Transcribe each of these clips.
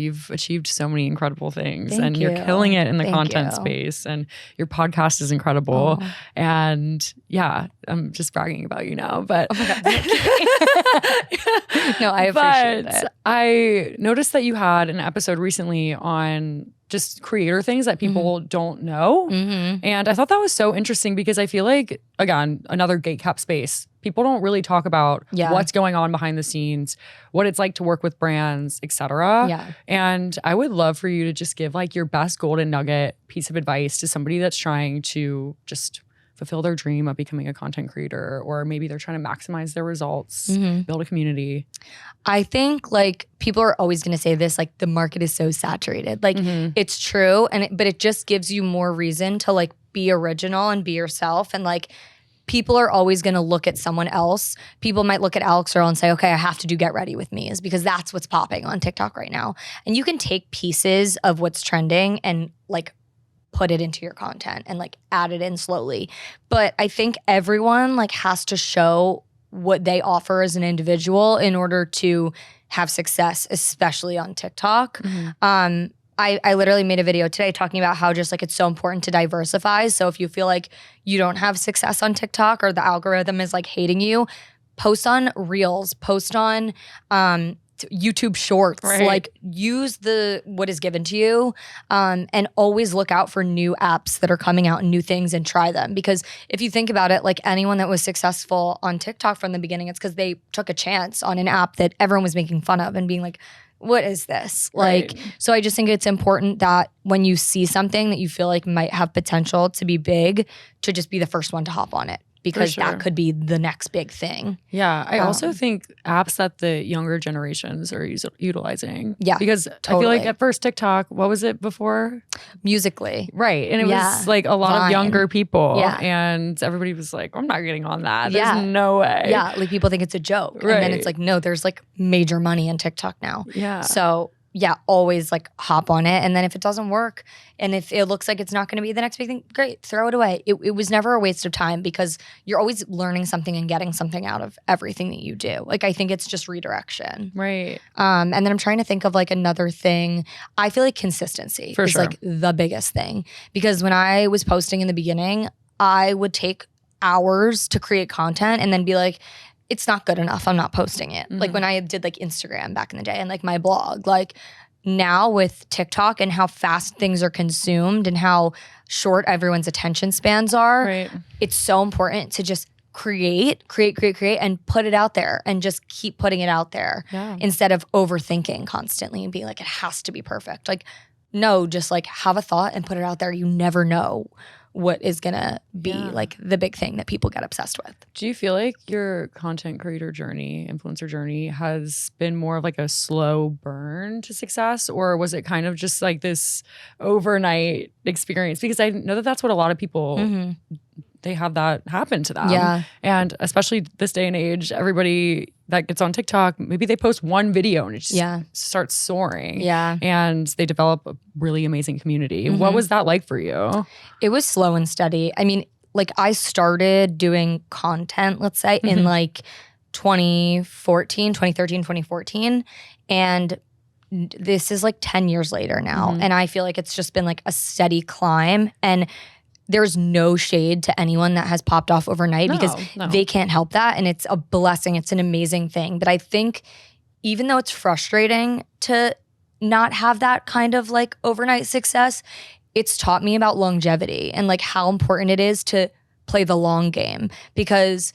You've achieved so many incredible things. Thank and you. You're killing it in the Thank content you. space. And your podcast is incredible. Oh. And yeah, I'm just bragging about you now. But Oh my God, thank you. No, I appreciate it. I noticed that you had an episode recently on just creator things that people don't know. And I thought that was so interesting because I feel like, again, another gate cap space. People don't really talk about what's going on behind the scenes, what it's like to work with brands, etc. Yeah. And I would love for you to just give like your best golden nugget piece of advice to somebody that's trying to just fulfill their dream of becoming a content creator, or maybe they're trying to maximize their results, build a community. I think like people are always going to say this, like the market is so saturated. Like it's true, but it just gives you more reason to like be original and be yourself. And like people are always going to look at someone else. People might look at Alex Earl and say, okay, I have to do Get Ready With Me, is because that's what's popping on TikTok right now. And you can take pieces of what's trending and like put it into your content and like add it in slowly. But I think everyone like has to show what they offer as an individual in order to have success, especially on TikTok. I literally made a video today talking about how just like it's so important to diversify. So if you feel like you don't have success on TikTok or the algorithm is like hating you, post on Reels, post on YouTube Shorts, like use what is given to you, and always look out for new apps that are coming out and new things and try them. Because if you think about it, like anyone that was successful on TikTok from the beginning, it's because they took a chance on an app that everyone was making fun of and being like, what is this? Like, so I just think it's important that when you see something that you feel like might have potential to be big, to just be the first one to hop on it. Because that could be the next big thing. Yeah. I also think apps that the younger generations are utilizing. Yeah. Because I feel like at first TikTok, what was it before? Musically. Right. And it was like a lot of younger people. Yeah. And everybody was like, I'm not getting on that. There's no way. Yeah. Like people think it's a joke. And then it's like, no, there's like major money in TikTok now. Yeah. So yeah, always like hop on it. And then if it doesn't work and if it looks like it's not going to be the next big thing, great, throw it away. It was never a waste of time because you're always learning something and getting something out of everything that you do. Like I think it's just redirection. Right. And then I'm trying to think of like another thing. I feel like consistency is like the biggest thing, because when I was posting in the beginning, I would take hours to create content and then be like, it's not good enough, I'm not posting it. Like when I did like Instagram back in the day and like my blog, like now with TikTok and how fast things are consumed and how short everyone's attention spans are, it's so important to just create and put it out there and just keep putting it out there instead of overthinking constantly and being like, it has to be perfect. Like, no, just like have a thought and put it out there. You never know what is gonna be like the big thing that people get obsessed with. Do you feel like your content creator journey, influencer journey, has been more of like a slow burn to success, or was it kind of just like this overnight experience? Because I know that that's what a lot of people they have that happen to them. Yeah. And especially this day and age, everybody that gets on TikTok, maybe they post one video and it just starts soaring. Yeah. And they develop a really amazing community. What was that like for you? It was slow and steady. I mean, like I started doing content, let's say, in like 2013, 2014. And this is like 10 years later now. And I feel like it's just been like a steady climb. And there's no shade to anyone that has popped off overnight because they can't help that. And it's a blessing. It's an amazing thing. But I think even though it's frustrating to not have that kind of like overnight success, it's taught me about longevity and like how important it is to play the long game, because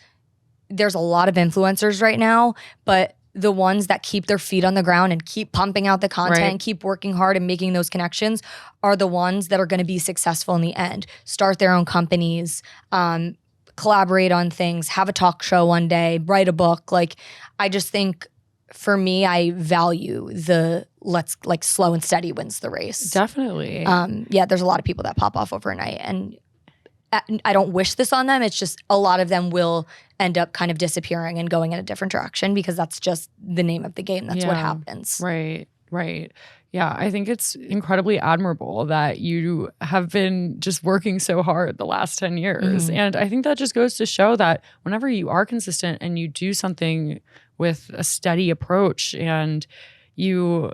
there's a lot of influencers right now, but the ones that keep their feet on the ground and keep pumping out the content and keep working hard and making those connections are the ones that are going to be successful in the end. Start their own companies, collaborate on things, have a talk show one day, write a book. Like, I just think for me, I value the let's like slow and steady wins the race. Definitely. Yeah, there's a lot of people that pop off overnight, and I don't wish this on them. It's just a lot of them will end up kind of disappearing and going in a different direction because that's just the name of the game. That's what happens. Right. Yeah, I think it's incredibly admirable that you have been just working so hard the last 10 years. And I think that just goes to show that whenever you are consistent and you do something with a steady approach and you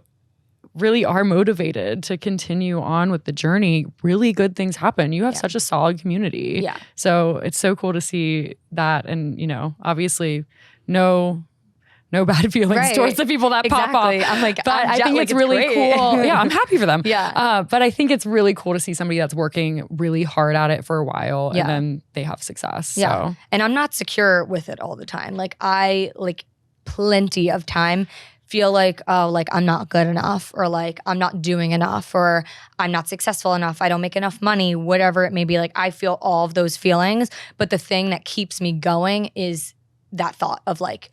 really are motivated to continue on with the journey, really good things happen. You have such a solid community. Yeah. So it's so cool to see that. And, obviously no bad feelings towards the people that pop off. I'm like, but I think it's really great. cool. Yeah, I'm happy for them. Yeah. But I think it's really cool to see somebody that's working really hard at it for a while and then they have success. Yeah. So. And I'm not secure with it all the time. Like I plenty of time feel like, oh, like I'm not good enough, or like I'm not doing enough, or I'm not successful enough, I don't make enough money, whatever it may be. Like I feel all of those feelings, but the thing that keeps me going is that thought of like,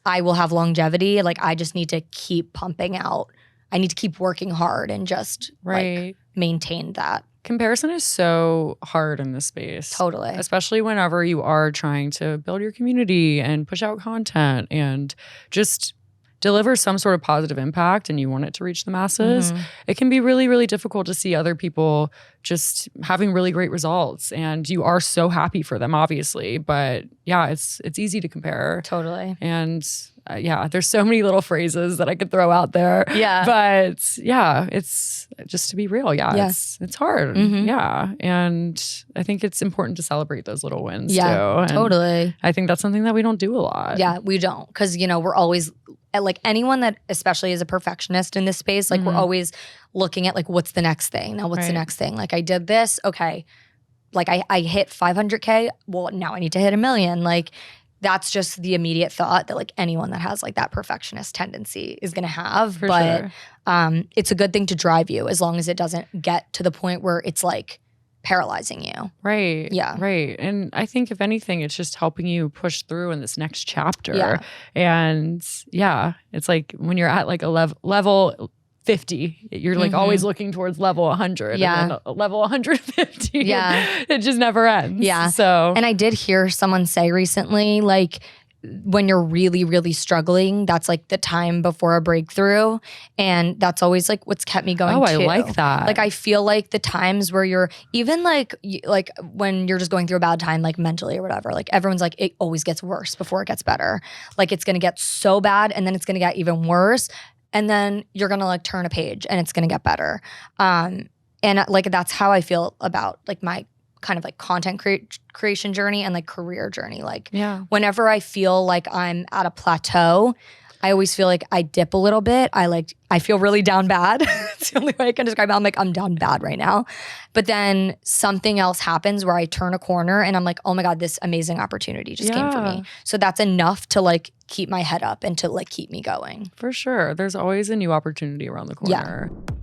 I will have longevity. Like I just need to keep pumping out. I need to keep working hard and just like maintain that. Comparison is so hard in this space. Totally. Especially whenever you are trying to build your community and push out content and just deliver some sort of positive impact and you want it to reach the masses. It can be really, really difficult to see other people just having really great results. And you are so happy for them, obviously. But yeah, it's easy to compare. Totally. And there's so many little phrases that I could throw out there. Yeah. But yeah, it's just to be real. Yeah, it's hard. Yeah. And I think it's important to celebrate those little wins too. And totally. I think that's something that we don't do a lot. Yeah, we don't. Because, we're always, like anyone that especially is a perfectionist in this space, like we're always looking at like, what's the next thing? Now, what's the next thing? Like I did this. Okay. Like I hit 500K. Well, now I need to hit 1 million. Like that's just the immediate thought that like anyone that has like that perfectionist tendency is going to have. For sure. It's a good thing to drive you as long as it doesn't get to the point where it's like paralyzing you. Right. Yeah. Right. And I think if anything, it's just helping you push through in this next chapter. Yeah. And it's like when you're at like a level 50, you're like always looking towards level 100. Yeah. And then level 150. Yeah. It just never ends. Yeah. So. And I did hear someone say recently, like, when you're really, really struggling, that's like the time before a breakthrough. And that's always like what's kept me going too. I like that. Like I feel like the times where you're even like when you're just going through a bad time, like mentally or whatever, like everyone's like, it always gets worse before it gets better. Like it's going to get so bad and then it's going to get even worse. And then you're going to like turn a page and it's going to get better. And like, that's how I feel about like my kind of like content creation journey and like career journey. Like whenever I feel like I'm at a plateau, I always feel like I dip a little bit. I feel really down bad. It's the only way I can describe it. I'm like, I'm down bad right now. But then something else happens where I turn a corner and I'm like, oh my God, this amazing opportunity just came for me. So that's enough to like keep my head up and to like keep me going. For sure. There's always a new opportunity around the corner. Yeah.